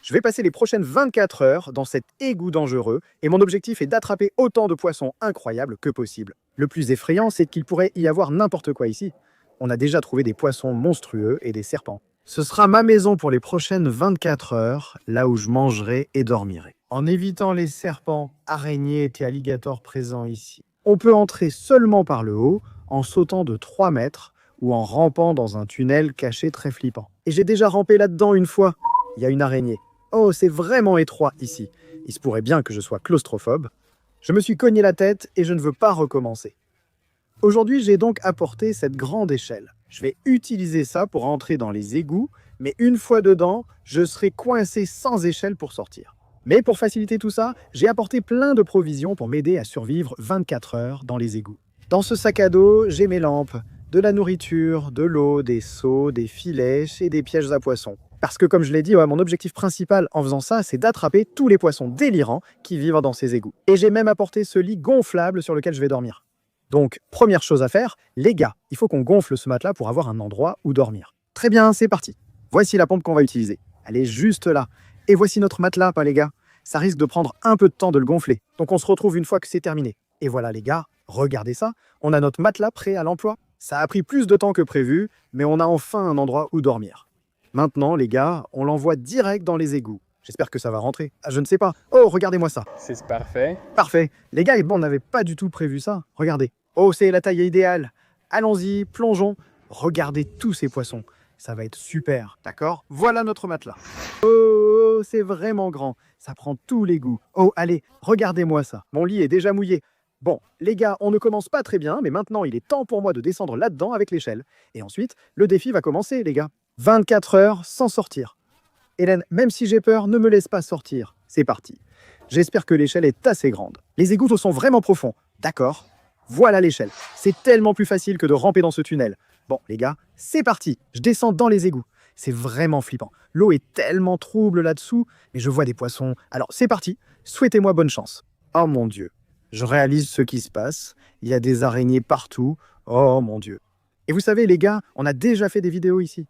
Je vais passer les prochaines 24 heures dans cet égout dangereux et mon objectif est d'attraper autant de poissons incroyables que possible. Le plus effrayant, c'est qu'il pourrait y avoir n'importe quoi ici. On a déjà trouvé des poissons monstrueux et des serpents. Ce sera ma maison pour les prochaines 24 heures, là où je mangerai et dormirai. En évitant les serpents, araignées et alligators présents ici. On peut entrer seulement par le haut, en sautant de 3 mètres ou en rampant dans un tunnel caché très flippant. Et j'ai déjà rampé là-dedans une fois. Il y a une araignée. Oh, c'est vraiment étroit ici. Il se pourrait bien que je sois claustrophobe. Je me suis cogné la tête et je ne veux pas recommencer. Aujourd'hui, j'ai donc apporté cette grande échelle. Je vais utiliser ça pour entrer dans les égouts, mais une fois dedans, je serai coincé sans échelle pour sortir. Mais pour faciliter tout ça, j'ai apporté plein de provisions pour m'aider à survivre 24 heures dans les égouts. Dans ce sac à dos, j'ai mes lampes, de la nourriture, de l'eau, des seaux, des filets et des pièges à poissons. Parce que comme je l'ai dit, mon objectif principal en faisant ça, c'est d'attraper tous les poissons délirants qui vivent dans ces égouts. Et j'ai même apporté ce lit gonflable sur lequel je vais dormir. Donc, première chose à faire, les gars, il faut qu'on gonfle ce matelas pour avoir un endroit où dormir. Très bien, c'est parti. Voici la pompe qu'on va utiliser. Elle est juste là. Et voici notre matelas, les gars. Ça risque de prendre un peu de temps de le gonfler. Donc on se retrouve une fois que c'est terminé. Et voilà les gars, regardez ça. On a notre matelas prêt à l'emploi. Ça a pris plus de temps que prévu, mais on a enfin un endroit où dormir. Maintenant, les gars, on l'envoie direct dans les égouts. J'espère que ça va rentrer. Ah, je ne sais pas. Oh, regardez-moi ça. C'est parfait. Parfait. Les gars, on n'avait pas du tout prévu ça. Regardez. Oh, c'est la taille idéale. Allons-y, plongeons. Regardez tous ces poissons. Ça va être super, d'accord? Voilà notre matelas. Oh, c'est vraiment grand. Ça prend tous les goûts. Oh, allez, regardez-moi ça. Mon lit est déjà mouillé. Bon, les gars, on ne commence pas très bien, mais maintenant, il est temps pour moi de descendre là-dedans avec l'échelle. Et ensuite, le défi va commencer, les gars. 24 heures sans sortir. Hélène, même si j'ai peur, ne me laisse pas sortir. C'est parti. J'espère que l'échelle est assez grande. Les égouts sont vraiment profonds. D'accord. Voilà l'échelle. C'est tellement plus facile que de ramper dans ce tunnel. Bon, les gars, c'est parti. Je descends dans les égouts. C'est vraiment flippant. L'eau est tellement trouble là-dessous, mais je vois des poissons. Alors, c'est parti. Souhaitez-moi bonne chance. Oh mon Dieu. Je réalise ce qui se passe. Il y a des araignées partout. Oh mon Dieu. Et vous savez, les gars, on a déjà fait des vidéos ici.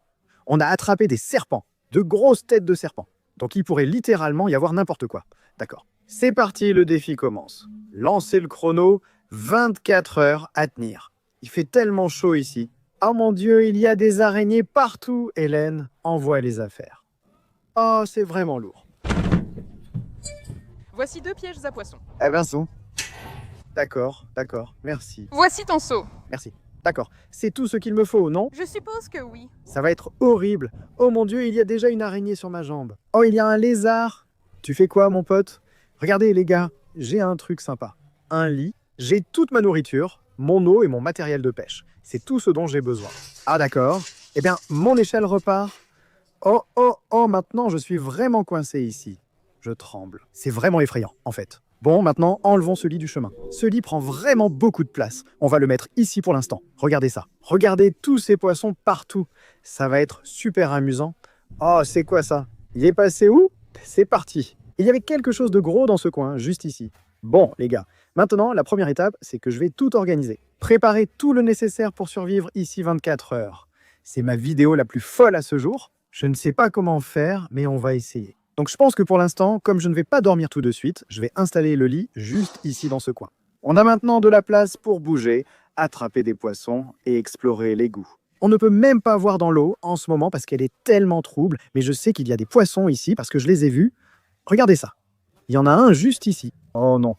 On a attrapé des serpents. De grosses têtes de serpents. Donc, il pourrait littéralement y avoir n'importe quoi. D'accord. C'est parti, le défi commence. Lancez le chrono. 24 heures à tenir. Il fait tellement chaud ici. Oh mon Dieu, il y a des araignées partout. Hélène, envoie les affaires. Oh, c'est vraiment lourd. Voici 2 pièges à poissons. Eh ben, son. D'accord, merci. Voici ton seau. Merci. D'accord, c'est tout ce qu'il me faut, non? Je suppose que oui. Ça va être horrible. Oh mon Dieu, il y a déjà une araignée sur ma jambe. Oh, il y a un lézard. Tu fais quoi, mon pote? Regardez, les gars, j'ai un truc sympa. Un lit. J'ai toute ma nourriture, mon eau et mon matériel de pêche. C'est tout ce dont j'ai besoin. Ah d'accord. Eh bien, mon échelle repart. Oh, maintenant je suis vraiment coincé ici. Je tremble. C'est vraiment effrayant, en fait. Bon, maintenant, enlevons ce lit du chemin. Ce lit prend vraiment beaucoup de place. On va le mettre ici pour l'instant. Regardez ça. Regardez tous ces poissons partout. Ça va être super amusant. Oh, c'est quoi ça? Il est passé où? C'est parti. Il y avait quelque chose de gros dans ce coin, juste ici. Bon, les gars, maintenant, la première étape, c'est que je vais tout organiser. Préparer tout le nécessaire pour survivre ici 24 heures. C'est ma vidéo la plus folle à ce jour. Je ne sais pas comment faire, mais on va essayer. Donc je pense que pour l'instant, comme je ne vais pas dormir tout de suite, je vais installer le lit juste ici dans ce coin. On a maintenant de la place pour bouger, attraper des poissons et explorer l'égout. On ne peut même pas voir dans l'eau en ce moment parce qu'elle est tellement trouble, mais je sais qu'il y a des poissons ici parce que je les ai vus. Regardez ça. Il y en a un juste ici. Oh non.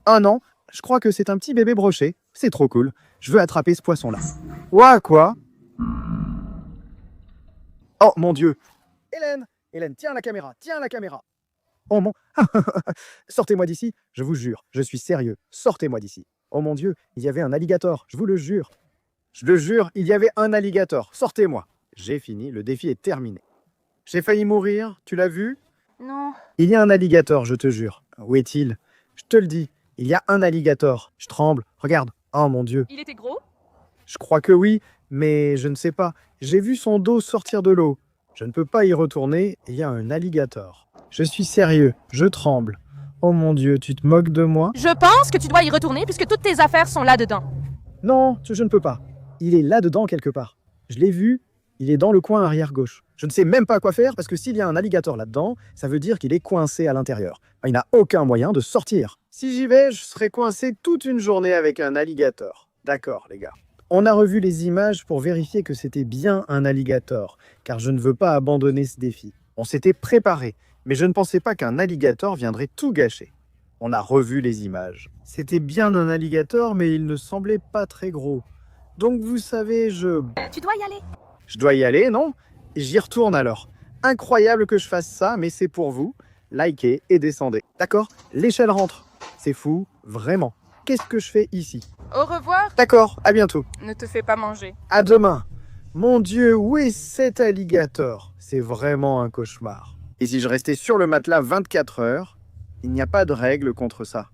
Oh non, je crois que c'est un petit bébé brochet. C'est trop cool. Je veux attraper ce poisson-là. Ouah, quoi? Oh mon Dieu. Hélène, tiens la caméra. Oh mon... Sortez-moi d'ici, je vous jure, je suis sérieux. Sortez-moi d'ici. Oh mon Dieu, il y avait un alligator, je vous le jure. Je le jure, il y avait un alligator. Sortez-moi. J'ai fini, le défi est terminé. J'ai failli mourir, tu l'as vu? Non. Il y a un alligator, je te jure. Où est-il? Je te le dis, il y a un alligator. Je tremble, regarde. Oh mon Dieu. Il était gros? Je crois que oui, mais je ne sais pas. J'ai vu son dos sortir de l'eau. Je ne peux pas y retourner, il y a un alligator. Je suis sérieux, je tremble. Oh mon Dieu, tu te moques de moi? Je pense que tu dois y retourner puisque toutes tes affaires sont là-dedans. Non, je ne peux pas. Il est là-dedans quelque part. Je l'ai vu, Il est dans le coin arrière gauche. Je ne sais même pas quoi faire parce que s'il y a un alligator là-dedans, ça veut dire qu'il est coincé à l'intérieur. Il n'a aucun moyen de sortir. Si j'y vais, je serai coincé toute une journée avec un alligator. D'accord, les gars. On a revu les images pour vérifier que c'était bien un alligator, car je ne veux pas abandonner ce défi. On s'était préparé, mais je ne pensais pas qu'un alligator viendrait tout gâcher. On a revu les images. C'était bien un alligator, mais il ne semblait pas très gros. Donc vous savez, Tu dois y aller. Je dois y aller, non? J'y retourne alors. Incroyable que je fasse ça, mais c'est pour vous. Likez et descendez. D'accord? L'échelle rentre. C'est fou, vraiment. Qu'est-ce que je fais ici? Au revoir. D'accord, à bientôt. Ne te fais pas manger. À demain. Mon Dieu, où est cet alligator? C'est vraiment un cauchemar. Et si je restais sur le matelas 24 heures, il n'y a pas de règle contre ça.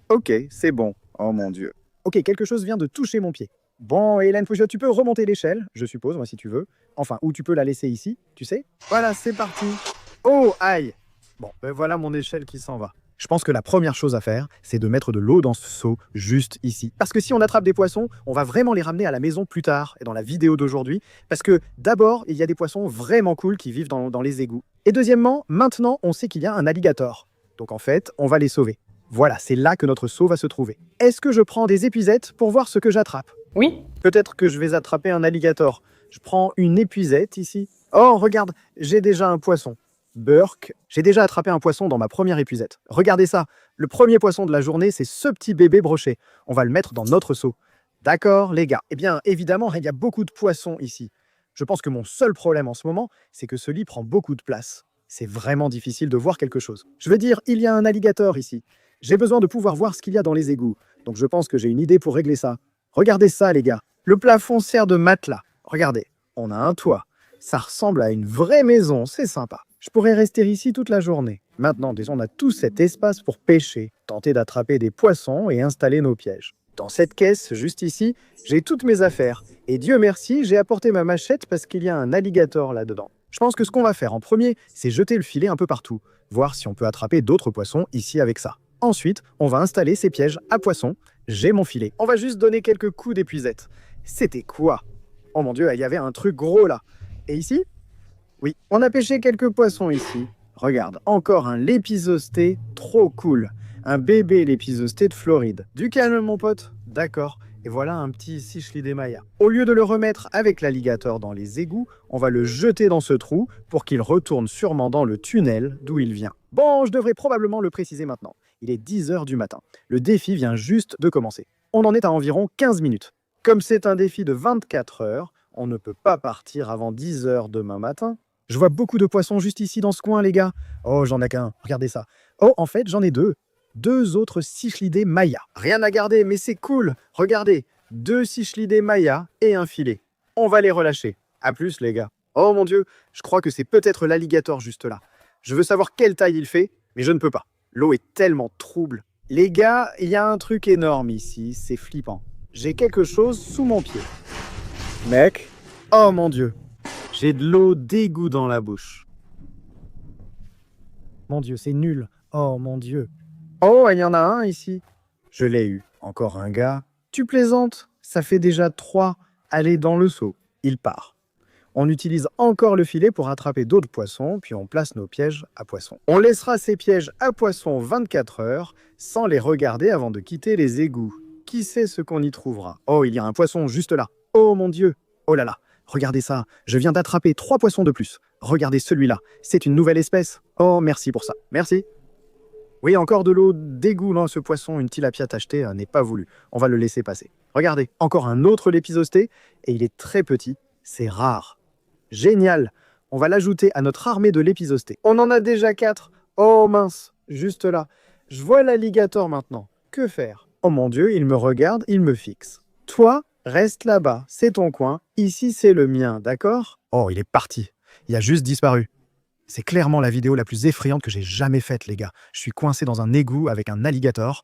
Ok, c'est bon. Oh mon Dieu. Ok, quelque chose vient de toucher mon pied. Bon, Hélène Pouchot, tu peux remonter l'échelle, je suppose, moi si tu veux. Enfin, ou tu peux la laisser ici, tu sais. Voilà, c'est parti. Oh, aïe. Bon, ben voilà mon échelle qui s'en va. Je pense que la première chose à faire, c'est de mettre de l'eau dans ce seau, juste ici. Parce que si on attrape des poissons, on va vraiment les ramener à la maison plus tard, et dans la vidéo d'aujourd'hui. Parce que d'abord, il y a des poissons vraiment cool qui vivent dans les égouts. Et deuxièmement, maintenant, on sait qu'il y a un alligator. Donc en fait, on va les sauver. Voilà, c'est là que notre seau va se trouver. Est-ce que je prends des épuisettes pour voir ce que j'attrape? Oui. Peut-être que je vais attraper un alligator. Je prends une épuisette ici. Oh, regarde, j'ai déjà un poisson. Burk, j'ai déjà attrapé un poisson dans ma première épuisette. Regardez ça, le premier poisson de la journée, c'est ce petit bébé brochet. On va le mettre dans notre seau. D'accord, les gars. Eh bien, évidemment, il y a beaucoup de poissons ici. Je pense que mon seul problème en ce moment, c'est que ce lit prend beaucoup de place. C'est vraiment difficile de voir quelque chose. Je veux dire, il y a un alligator ici. J'ai besoin de pouvoir voir ce qu'il y a dans les égouts. Donc je pense que j'ai une idée pour régler ça. Regardez ça, les gars. Le plafond sert de matelas. Regardez, on a un toit. Ça ressemble à une vraie maison, c'est sympa. Je pourrais rester ici toute la journée. Maintenant, déjà, on a tout cet espace pour pêcher, tenter d'attraper des poissons et installer nos pièges. Dans cette caisse, juste ici, j'ai toutes mes affaires. Et Dieu merci, j'ai apporté ma machette parce qu'il y a un alligator là-dedans. Je pense que ce qu'on va faire en premier, c'est jeter le filet un peu partout, voir si on peut attraper d'autres poissons ici avec ça. Ensuite, on va installer ces pièges à poissons. J'ai mon filet. On va juste donner quelques coups d'épuisette. C'était quoi? Oh mon Dieu, il y avait un truc gros là. Et ici? Oui, on a pêché quelques poissons ici. Regarde, encore un lépisosté, trop cool. Un bébé lépisosté de Floride. Du calme, mon pote. D'accord. Et voilà un petit Cichlidés maya. Au lieu de le remettre avec l'alligator dans les égouts, on va le jeter dans ce trou pour qu'il retourne sûrement dans le tunnel d'où il vient. Bon, je devrais probablement le préciser maintenant. Il est 10 h du matin. Le défi vient juste de commencer. On en est à environ 15 minutes. Comme c'est un défi de 24 heures, on ne peut pas partir avant 10 h demain matin. Je vois beaucoup de poissons juste ici dans ce coin, les gars. Oh, j'en ai qu'un. Regardez ça. Oh, en fait, j'en ai deux. Deux autres Cichlidés maya. Rien à garder, mais c'est cool. Regardez, deux Cichlidés maya et un filet. On va les relâcher. À plus, les gars. Oh mon Dieu, je crois que c'est peut-être l'alligator juste là. Je veux savoir quelle taille il fait, mais je ne peux pas. L'eau est tellement trouble. Les gars, il y a un truc énorme ici, c'est flippant. J'ai quelque chose sous mon pied. Mec, oh mon Dieu, j'ai de l'eau d'égout dans la bouche. Mon Dieu, c'est nul. Oh mon Dieu. Oh, il y en a un ici. Je l'ai eu. Encore un gars. Tu plaisantes? Ça fait déjà 3. Allez dans le seau. Il part. On utilise encore le filet pour attraper d'autres poissons, puis on place nos pièges à poissons. On laissera ces pièges à poissons 24 heures, sans les regarder avant de quitter les égouts. Qui sait ce qu'on y trouvera? Oh, il y a un poisson juste là. Oh mon Dieu. Oh là là. Regardez ça. Je viens d'attraper 3 poissons de plus. Regardez celui-là. C'est une nouvelle espèce. Oh, merci pour ça. Merci. Oui, encore de l'eau d'égout. Non, ce poisson, une tilapia tachetée, n'est pas voulu. On va le laisser passer. Regardez, encore un autre lépisosté, et il est très petit. C'est rare. Génial. On va l'ajouter à notre armée de lépisostés. On en a déjà 4. Oh mince, juste là. Je vois l'alligator maintenant. Que faire? Oh mon Dieu, il me regarde, il me fixe. Toi, reste là-bas, c'est ton coin. Ici, c'est le mien, d'accord? Oh, il est parti. Il a juste disparu. C'est clairement la vidéo la plus effrayante que j'ai jamais faite, les gars. Je suis coincé dans un égout avec un alligator.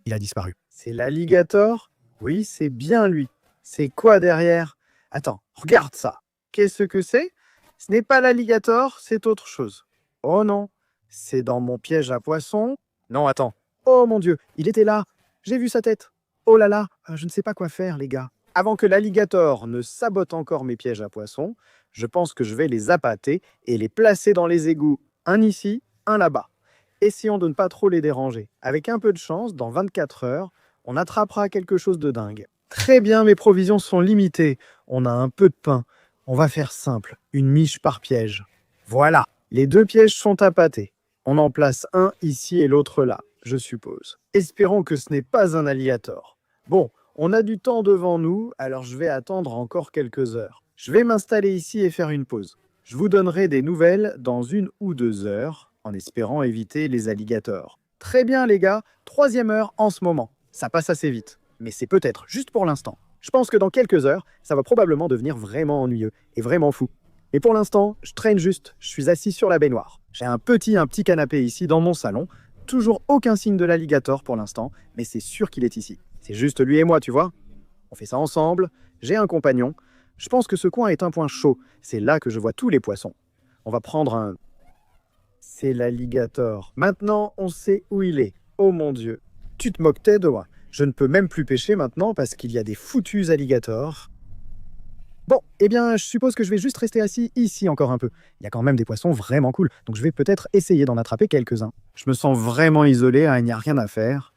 Il a disparu. C'est l'alligator? Oui, c'est bien lui. C'est quoi derrière? Attends, regarde ça. Qu'est-ce que c'est? Ce n'est pas l'alligator, c'est autre chose. Oh non, c'est dans mon piège à poisson. Non, attends. Oh mon Dieu, il était là. J'ai vu sa tête. Oh là là, je ne sais pas quoi faire, les gars. Avant que l'alligator ne sabote encore mes pièges à poissons, Je pense que je vais les appâter et les placer dans les égouts. Un ici, un là-bas. Essayons de ne pas trop les déranger. Avec un peu de chance, dans 24 heures, on attrapera quelque chose de dingue. Très bien, mes provisions sont limitées. On a un peu de pain. On va faire simple, une miche par piège. Voilà, les 2 pièges sont appâtés. On en place un ici et l'autre là, je suppose. Espérons que ce n'est pas un alligator. Bon, on a du temps devant nous, alors je vais attendre encore quelques heures. Je vais m'installer ici et faire une pause. Je vous donnerai des nouvelles dans 1 ou 2 heures, en espérant éviter les alligators. Très bien les gars, 3e heure en ce moment. Ça passe assez vite, mais c'est peut-être juste pour l'instant. Je pense que dans quelques heures, ça va probablement devenir vraiment ennuyeux et vraiment fou. Mais pour l'instant, je traîne juste, je suis assis sur la baignoire. J'ai un petit canapé ici dans mon salon. Toujours aucun signe de l'alligator pour l'instant, mais c'est sûr qu'il est ici. C'est juste lui et moi, tu vois. On fait ça ensemble, j'ai un compagnon. Je pense que ce coin est un point chaud. C'est là que je vois tous les poissons. On va prendre un... C'est l'alligator. Maintenant, on sait où il est. Oh mon Dieu. Tu te moques de moi. Je ne peux même plus pêcher maintenant parce qu'il y a des foutus alligators. Bon, eh bien, je suppose que je vais juste rester assis ici encore un peu. Il y a quand même des poissons vraiment cool, donc je vais peut-être essayer d'en attraper quelques-uns. Je me sens vraiment isolé, il n'y a rien à faire.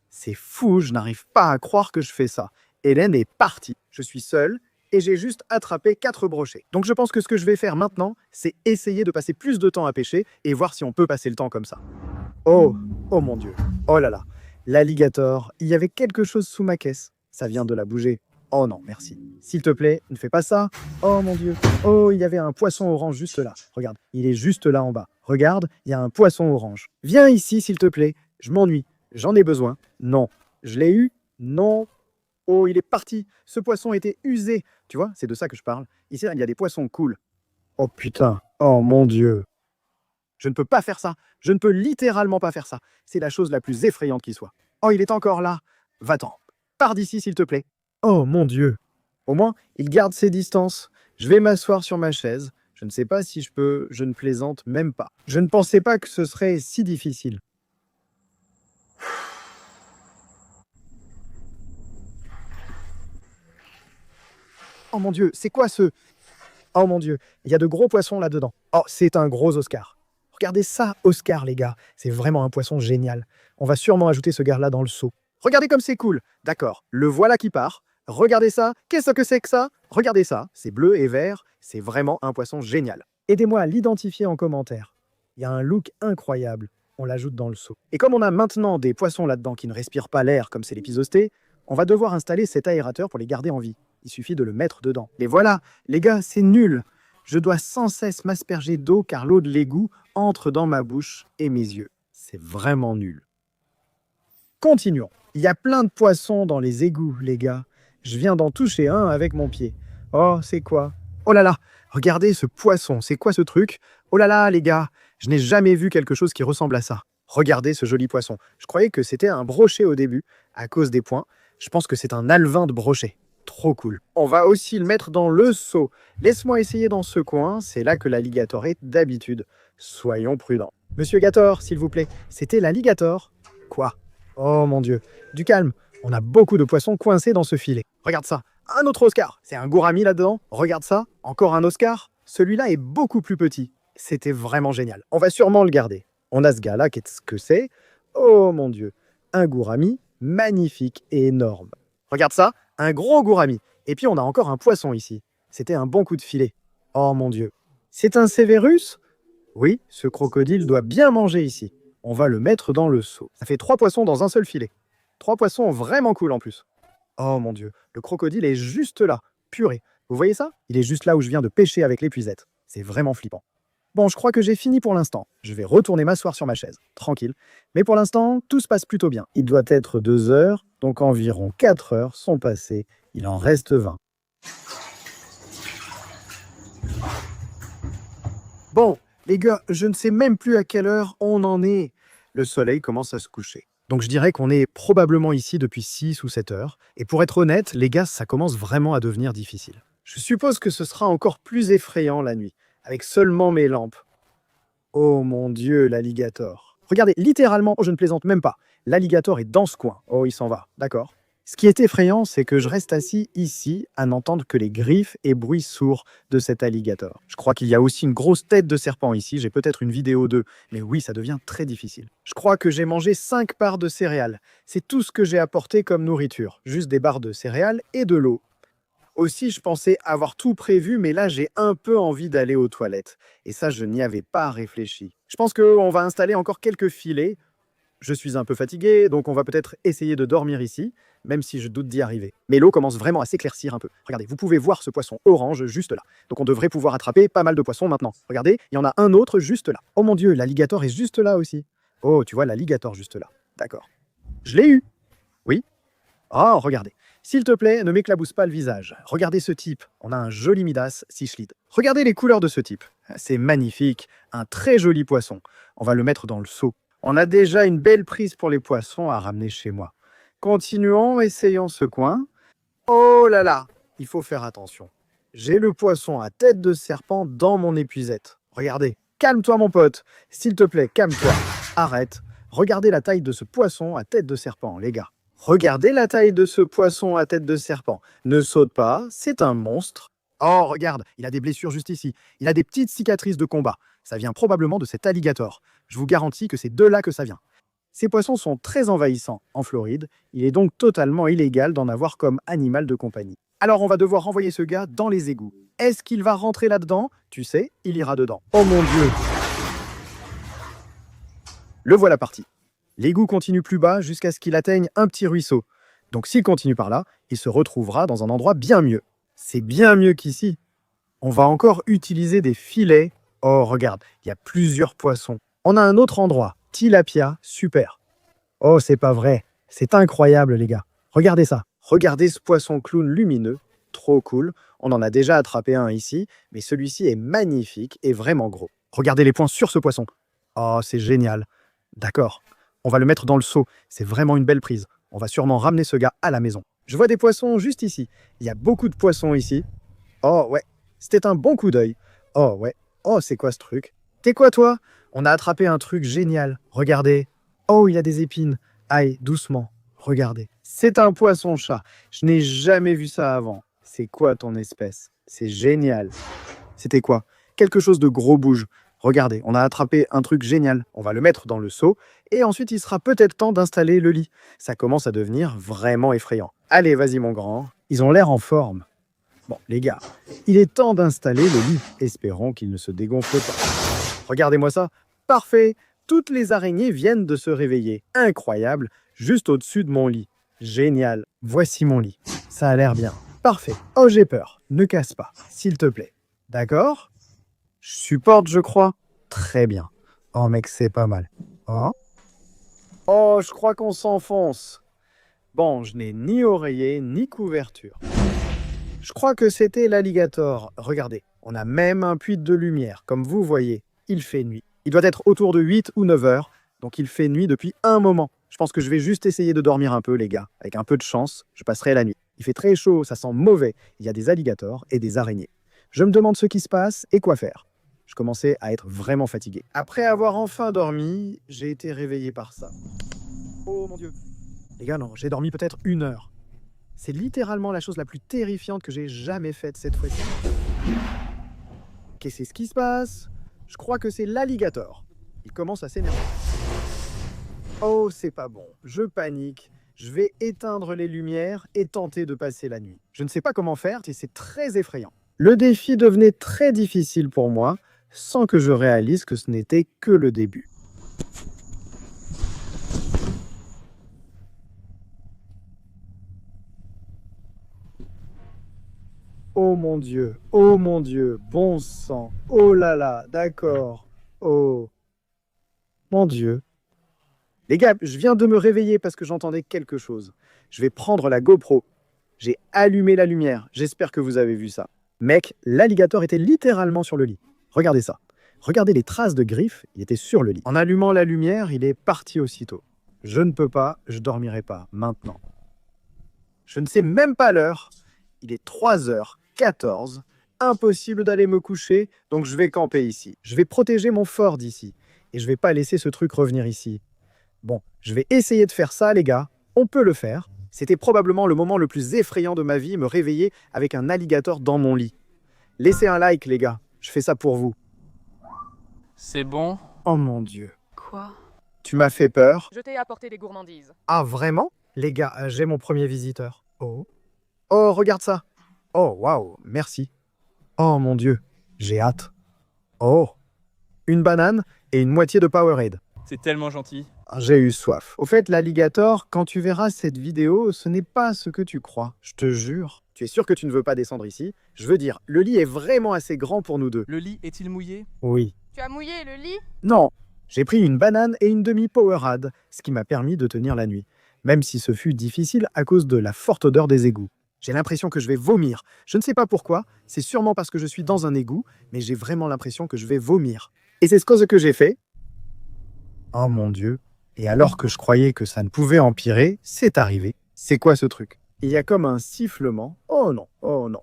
C'est fou, je n'arrive pas à croire que je fais ça. Hélène est partie. Je suis seul et j'ai juste attrapé 4 brochets. Donc je pense que ce que je vais faire maintenant, c'est essayer de passer plus de temps à pêcher et voir si on peut passer le temps comme ça. Oh mon Dieu. Oh là là. L'alligator, il y avait quelque chose sous ma caisse. Ça vient de la bouger. Oh non, merci. S'il te plaît, ne fais pas ça. Oh mon Dieu. Oh, il y avait un poisson orange juste là. Regarde, il est juste là en bas. Regarde, il y a un poisson orange. Viens ici, s'il te plaît. Je m'ennuie. J'en ai besoin. Non. Je l'ai eu? Non. Oh, il est parti. Ce poisson était usé. Tu vois, c'est de ça que je parle. Ici, il y a des poissons cool. Oh putain. Oh mon Dieu. Je ne peux pas faire ça. Je ne peux littéralement pas faire ça. C'est la chose la plus effrayante qui soit. Oh, il est encore là. Va-t'en. Pars d'ici, s'il te plaît. Oh mon Dieu. Au moins, il garde ses distances. Je vais m'asseoir sur ma chaise. Je ne sais pas si je peux, je ne plaisante même pas. Je ne pensais pas que ce serait si difficile. Oh mon Dieu, c'est quoi ce... Oh mon Dieu, il y a de gros poissons là-dedans. Oh, c'est un gros Oscar. Regardez ça, Oscar, les gars. C'est vraiment un poisson génial. On va sûrement ajouter ce gars-là dans le seau. Regardez comme c'est cool. D'accord, le voilà qui part. Regardez ça. Qu'est-ce que c'est que ça? Regardez ça. C'est bleu et vert. C'est vraiment un poisson génial. Aidez-moi à l'identifier en commentaire. Il y a un look incroyable. On l'ajoute dans le seau. Et comme on a maintenant des poissons là-dedans qui ne respirent pas l'air comme c'est l'épisosté, on va devoir installer cet aérateur pour les garder en vie. Il suffit de le mettre dedans. Et voilà, les gars, c'est nul. Je dois sans cesse m'asperger d'eau car l'eau de l'égout entre dans ma bouche et mes yeux. C'est vraiment nul. Continuons. Il y a plein de poissons dans les égouts, les gars. Je viens d'en toucher un avec mon pied. Oh, c'est quoi? Oh là là, regardez ce poisson. C'est quoi ce truc? Oh là là, les gars, je n'ai jamais vu quelque chose qui ressemble à ça. Regardez ce joli poisson. Je croyais que c'était un brochet au début, à cause des points. Je pense que c'est un alevin de brochet. Trop cool. On va aussi le mettre dans le seau. Laisse-moi essayer dans ce coin, c'est là que l'alligator est d'habitude. Soyons prudents. Monsieur Gator, s'il vous plaît, c'était l'alligator? Quoi? Oh mon Dieu. Du calme, on a beaucoup de poissons coincés dans ce filet. Regarde ça, un autre Oscar. C'est un gourami là-dedans. Regarde ça, encore un Oscar. Celui-là est beaucoup plus petit. C'était vraiment génial. On va sûrement le garder. On a ce gars-là, qu'est-ce que c'est? Oh mon Dieu, un gourami magnifique et énorme. Regarde ça, un gros gourami. Et puis on a encore un poisson ici. C'était un bon coup de filet. Oh mon Dieu. C'est un Severus? Oui, ce crocodile doit bien manger ici. On va le mettre dans le seau. Ça fait 3 poissons dans un seul filet. 3 poissons vraiment cool en plus. Oh mon Dieu, le crocodile est juste là. Purée. Vous voyez ça? Il est juste là où je viens de pêcher avec l'épuisette. C'est vraiment flippant. Bon, je crois que j'ai fini pour l'instant. Je vais retourner m'asseoir sur ma chaise. Tranquille. Mais pour l'instant, tout se passe plutôt bien. Il doit être 2 heures, donc environ 4 heures sont passées. Il en reste 20. Bon, les gars, je ne sais même plus à quelle heure on en est. Le soleil commence à se coucher. Donc je dirais qu'on est probablement ici depuis 6 ou 7 heures. Et pour être honnête, les gars, ça commence vraiment à devenir difficile. Je suppose que ce sera encore plus effrayant la nuit, avec seulement mes lampes. Oh mon Dieu, l'alligator. Regardez, littéralement, oh, je ne plaisante même pas. L'alligator est dans ce coin. Oh, il s'en va, d'accord. Ce qui est effrayant, c'est que je reste assis ici à n'entendre que les griffes et bruits sourds de cet alligator. Je crois qu'il y a aussi une grosse tête de serpent ici, j'ai peut-être une vidéo d'eux, mais oui, ça devient très difficile. Je crois que j'ai mangé 5 barres de céréales. C'est tout ce que j'ai apporté comme nourriture, juste des barres de céréales et de l'eau. Aussi, je pensais avoir tout prévu, mais là, j'ai un peu envie d'aller aux toilettes. Et ça, je n'y avais pas réfléchi. Je pense qu'on va installer encore quelques filets. Je suis un peu fatigué, donc on va peut-être essayer de dormir ici, même si je doute d'y arriver. Mais l'eau commence vraiment à s'éclaircir un peu. Regardez, vous pouvez voir ce poisson orange juste là. Donc on devrait pouvoir attraper pas mal de poissons maintenant. Regardez, il y en a un autre juste là. Oh mon Dieu, l'alligator est juste là aussi. Oh, tu vois l'alligator juste là. D'accord. Je l'ai eu. Oui. Oh, regardez. S'il te plaît, ne m'éclabousse pas le visage. Regardez ce type. On a un joli Midas cichlide. Regardez les couleurs de ce type. C'est magnifique. Un très joli poisson. On va le mettre dans le seau. On a déjà une belle prise pour les poissons à ramener chez moi. Continuons, essayons ce coin. Oh là là, il faut faire attention. J'ai le poisson à tête de serpent dans mon épuisette. Regardez, calme-toi mon pote. S'il te plaît, calme-toi. Arrête. Regardez la taille de ce poisson à tête de serpent, les gars. Regardez la taille de ce poisson à tête de serpent. Ne saute pas, c'est un monstre. Oh, regarde, il a des blessures juste ici. Il a des petites cicatrices de combat. Ça vient probablement de cet alligator. Je vous garantis que c'est de là que ça vient. Ces poissons sont très envahissants en Floride. Il est donc totalement illégal d'en avoir comme animal de compagnie. Alors on va devoir renvoyer ce gars dans les égouts. Est-ce qu'il va rentrer là-dedans? Tu sais, il ira dedans. Oh mon Dieu! Le voilà parti. L'égout continue plus bas jusqu'à ce qu'il atteigne un petit ruisseau. Donc s'il continue par là, il se retrouvera dans un endroit bien mieux. C'est bien mieux qu'ici. On va encore utiliser des filets. Oh, regarde, il y a plusieurs poissons. On a un autre endroit. Tilapia, super. Oh, c'est pas vrai. C'est incroyable, les gars. Regardez ça. Regardez ce poisson clown lumineux. Trop cool. On en a déjà attrapé un ici, mais celui-ci est magnifique et vraiment gros. Regardez les points sur ce poisson. Oh, c'est génial. D'accord. On va le mettre dans le seau. C'est vraiment une belle prise. On va sûrement ramener ce gars à la maison. Je vois des poissons juste ici. Il y a beaucoup de poissons ici. Oh, ouais. C'était un bon coup d'œil. Oh, ouais. Oh, c'est quoi ce truc? T'es quoi, toi? On a attrapé un truc génial. Regardez. Oh, il a des épines. Aïe, doucement. Regardez. C'est un poisson-chat. Je n'ai jamais vu ça avant. C'est quoi ton espèce? C'est génial. C'était quoi? Quelque chose de gros bouge. Regardez, on a attrapé un truc génial. On va le mettre dans le seau et ensuite il sera peut-être temps d'installer le lit. Ça commence à devenir vraiment effrayant. Allez, vas-y mon grand. Ils ont l'air en forme. Bon, les gars, il est temps d'installer le lit. Espérons qu'il ne se dégonfle pas. Regardez-moi ça. Parfait. Toutes les araignées viennent de se réveiller. Incroyable. Juste au-dessus de mon lit. Génial. Voici mon lit. Ça a l'air bien. Parfait. Oh, j'ai peur. Ne casse pas, s'il te plaît. D'accord? Je supporte, je crois. Très bien. Oh, mec, c'est pas mal. Oh. Oh, je crois qu'on s'enfonce. Bon, je n'ai ni oreiller, ni couverture. Je crois que c'était l'alligator. Regardez, on a même un puits de lumière. Comme vous voyez, il fait nuit. Il doit être autour de 8 ou 9 heures. Donc il fait nuit depuis un moment. Je pense que je vais juste essayer de dormir un peu, les gars. Avec un peu de chance, je passerai la nuit. Il fait très chaud, ça sent mauvais. Il y a des alligators et des araignées. Je me demande ce qui se passe et quoi faire. Je commençais à être vraiment fatigué. Après avoir enfin dormi, j'ai été réveillé par ça. Oh mon Dieu. Les gars, non, j'ai dormi peut-être 1 heure. C'est littéralement la chose la plus terrifiante que j'ai jamais faite cette fois-ci. Qu'est-ce qui se passe? Je crois que c'est l'alligator. Il commence à s'énerver. Oh, c'est pas bon. Je panique. Je vais éteindre les lumières et tenter de passer la nuit. Je ne sais pas comment faire et c'est très effrayant. Le défi devenait très difficile pour moi, sans que je réalise que ce n'était que le début. Oh mon Dieu, bon sang, oh là là, d'accord, oh, mon Dieu. Les gars, je viens de me réveiller parce que j'entendais quelque chose. Je vais prendre la GoPro. J'ai allumé la lumière, j'espère que vous avez vu ça. Mec, l'alligator était littéralement sur le lit. Regardez ça. Regardez les traces de griffes, il était sur le lit. En allumant la lumière, il est parti aussitôt. Je ne peux pas, je dormirai pas, maintenant. Je ne sais même pas l'heure. Il est 3h14. Impossible d'aller me coucher, donc je vais camper ici. Je vais protéger mon fort d'ici. Et je vais pas laisser ce truc revenir ici. Bon, je vais essayer de faire ça, les gars. On peut le faire. C'était probablement le moment le plus effrayant de ma vie, me réveiller avec un alligator dans mon lit. Laissez un like, les gars. Je fais ça pour vous. C'est bon? Oh mon Dieu. Quoi? Tu m'as fait peur. Je t'ai apporté des gourmandises. Ah, vraiment? Les gars, j'ai mon premier visiteur. Oh. Oh, regarde ça. Oh, waouh, merci. Oh mon Dieu, j'ai hâte. Oh. Une banane et une moitié de Powerade. C'est tellement gentil. J'ai eu soif. Au fait, l'alligator, quand tu verras cette vidéo, ce n'est pas ce que tu crois. Je te jure. Tu es sûr que tu ne veux pas descendre ici? Je veux dire, le lit est vraiment assez grand pour nous deux. Le lit est-il mouillé? Oui. Tu as mouillé le lit? Non. J'ai pris une banane et une demi-Powerade, ce qui m'a permis de tenir la nuit. Même si ce fut difficile à cause de la forte odeur des égouts. J'ai l'impression que je vais vomir. Je ne sais pas pourquoi, c'est sûrement parce que je suis dans un égout, mais j'ai vraiment l'impression que je vais vomir. Et c'est ce que j'ai fait. Oh mon Dieu. Et alors que je croyais que ça ne pouvait empirer, c'est arrivé. C'est quoi ce truc? Il y a comme un sifflement. Oh non, oh non.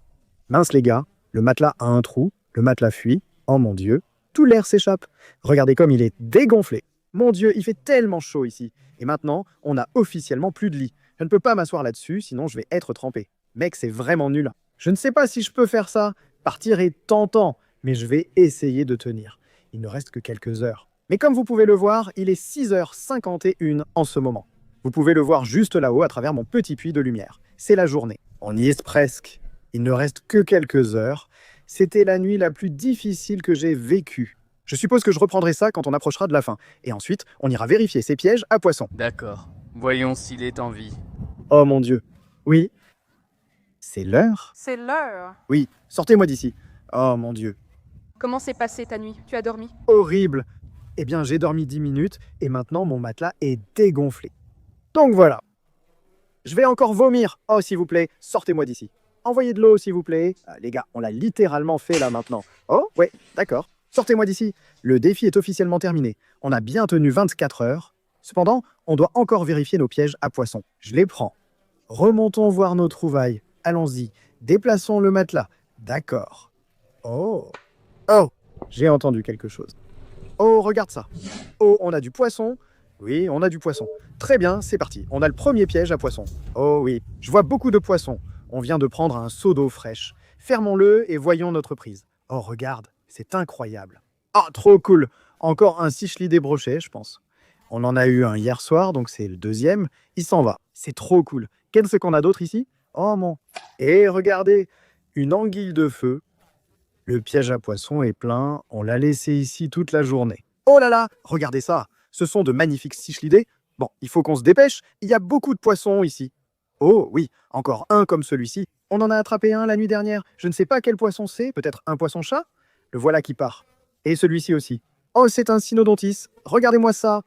Mince les gars, le matelas a un trou, le matelas fuit. Oh mon Dieu, tout l'air s'échappe. Regardez comme il est dégonflé. Mon Dieu, il fait tellement chaud ici. Et maintenant, on n'a officiellement plus de lit. Je ne peux pas m'asseoir là-dessus, sinon je vais être trempé. Mec, c'est vraiment nul. Je ne sais pas si je peux faire ça. Partir est tentant, mais je vais essayer de tenir. Il ne reste que quelques heures. Mais comme vous pouvez le voir, il est 6h51 en ce moment. Vous pouvez le voir juste là-haut à travers mon petit puits de lumière. C'est la journée. On y est presque. Il ne reste que quelques heures. C'était la nuit la plus difficile que j'ai vécue. Je suppose que je reprendrai ça quand on approchera de la fin. Et ensuite, on ira vérifier ces pièges à poissons. D'accord. Voyons s'il est en vie. Oh mon Dieu. Oui. C'est l'heure? C'est l'heure. Oui, sortez-moi d'ici. Oh mon Dieu. Comment s'est passée ta nuit? Tu as dormi? Horrible. Eh bien, j'ai dormi 10 minutes et maintenant mon matelas est dégonflé. Donc voilà. Je vais encore vomir. Oh, s'il vous plaît, sortez-moi d'ici. Envoyez de l'eau, s'il vous plaît. Ah, les gars, on l'a littéralement fait là maintenant. Oh, ouais, d'accord. Sortez-moi d'ici. Le défi est officiellement terminé. On a bien tenu 24 heures. Cependant, on doit encore vérifier nos pièges à poissons. Je les prends. Remontons voir nos trouvailles. Allons-y. Déplaçons le matelas. D'accord. Oh. Oh, j'ai entendu quelque chose. Oh, regarde ça. Oh, on a du poisson. Oui, on a du poisson. Très bien, c'est parti. On a le premier piège à poisson. Oh oui, je vois beaucoup de poissons. On vient de prendre un seau d'eau fraîche. Fermons-le et voyons notre prise. Oh, regarde, c'est incroyable. Ah, trop cool. Encore un cichlidé brochet, je pense. On en a eu un hier soir, donc c'est le deuxième. Il s'en va. C'est trop cool. Qu'est-ce qu'on a d'autre ici? Oh mon. Et regardez, une anguille de feu. Le piège à poisson est plein. On l'a laissé ici toute la journée. Oh là là, regardez ça. Ce sont de magnifiques cichlidés. Bon, il faut qu'on se dépêche. Il y a beaucoup de poissons ici. Oh oui, encore un comme celui-ci. On en a attrapé un la nuit dernière. Je ne sais pas quel poisson c'est. Peut-être un poisson-chat? Le voilà qui part. Et celui-ci aussi. Oh, c'est un cynodontis. Regardez-moi ça.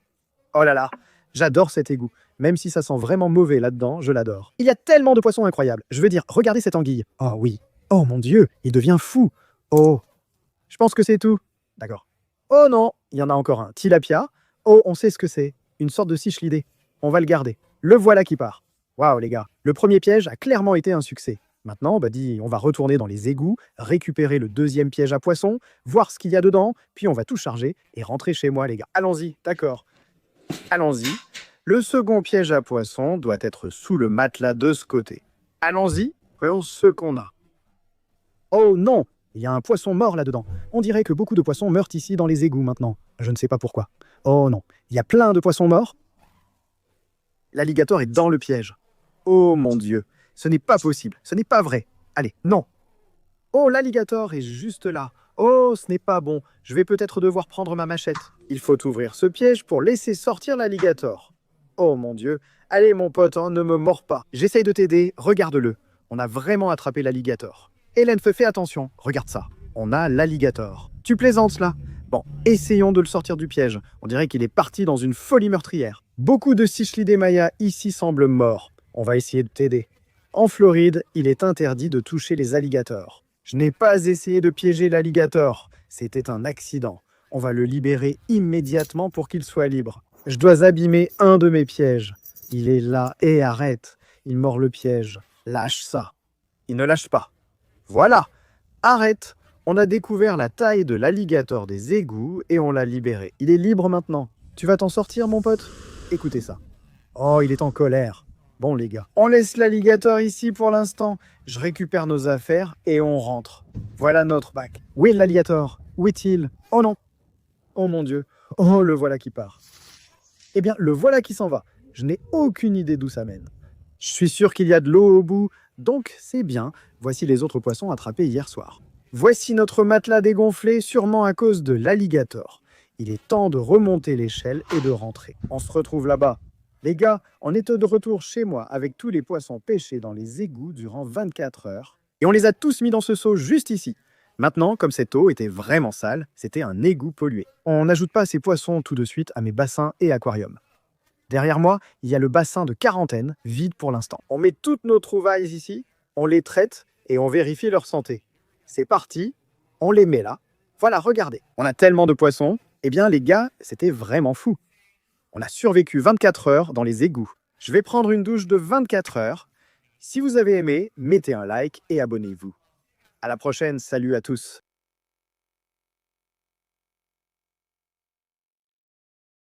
Oh là là, j'adore cet égout. Même si ça sent vraiment mauvais là-dedans, je l'adore. Il y a tellement de poissons incroyables. Je veux dire, regardez cette anguille. Oh oui. Oh mon Dieu, il devient fou. Oh, je pense que c'est tout. D'accord. Oh non, il y en a encore un. Tilapia. Oh, on sait ce que c'est. Une sorte de cichlidé. On va le garder. Le voilà qui part. Waouh les gars, le premier piège a clairement été un succès. Maintenant, on va retourner dans les égouts, récupérer le deuxième piège à poisson, voir ce qu'il y a dedans, puis on va tout charger et rentrer chez moi les gars. Allons-y, d'accord. Allons-y. Le second piège à poisson doit être sous le matelas de ce côté. Allons-y, voyons ce qu'on a. Oh non, il y a un poisson mort là-dedans. On dirait que beaucoup de poissons meurent ici dans les égouts maintenant. Je ne sais pas pourquoi. Oh non, il y a plein de poissons morts. L'alligator est dans le piège. Oh mon Dieu, ce n'est pas possible, ce n'est pas vrai. Allez, non. Oh, l'alligator est juste là. Oh, ce n'est pas bon. Je vais peut-être devoir prendre ma machette. Il faut ouvrir ce piège pour laisser sortir l'alligator. Oh mon Dieu. Allez mon pote, hein, ne me mords pas. J'essaye de t'aider, regarde-le. On a vraiment attrapé l'alligator. Hélène, fais attention, regarde ça. On a l'alligator. Tu plaisantes là? Bon, essayons de le sortir du piège. On dirait qu'il est parti dans une folie meurtrière. Beaucoup de Cichlidés Maya ici semblent morts. On va essayer de t'aider. En Floride, il est interdit de toucher les alligators. Je n'ai pas essayé de piéger l'alligator. C'était un accident. On va le libérer immédiatement pour qu'il soit libre. Je dois abîmer un de mes pièges. Il est là et arrête. Il mord le piège. Lâche ça. Il ne lâche pas. Voilà. Arrête. On a découvert la taille de l'alligator des égouts et on l'a libéré. Il est libre maintenant. Tu vas t'en sortir, mon pote? Écoutez ça. Oh, il est en colère. Bon les gars, on laisse l'alligator ici pour l'instant. Je récupère nos affaires et on rentre. Voilà notre bac. Où est l'alligator? Où est-il? Oh non. Oh mon Dieu. Oh, le voilà qui part. Eh bien, le voilà qui s'en va. Je n'ai aucune idée d'où ça mène. Je suis sûr qu'il y a de l'eau au bout, donc c'est bien. Voici les autres poissons attrapés hier soir. Voici notre matelas dégonflé, sûrement à cause de l'alligator. Il est temps de remonter l'échelle et de rentrer. On se retrouve là-bas. Les gars, on est de retour chez moi avec tous les poissons pêchés dans les égouts durant 24 heures. Et on les a tous mis dans ce seau juste ici. Maintenant, comme cette eau était vraiment sale, c'était un égout pollué. On n'ajoute pas ces poissons tout de suite à mes bassins et aquariums. Derrière moi, il y a le bassin de quarantaine, vide pour l'instant. On met toutes nos trouvailles ici, on les traite et on vérifie leur santé. C'est parti, on les met là. Voilà, regardez. On a tellement de poissons. Eh bien, les gars, c'était vraiment fou. On a survécu 24 heures dans les égouts. Je vais prendre une douche de 24 heures. Si vous avez aimé, mettez un like et abonnez-vous. À la prochaine, salut à tous.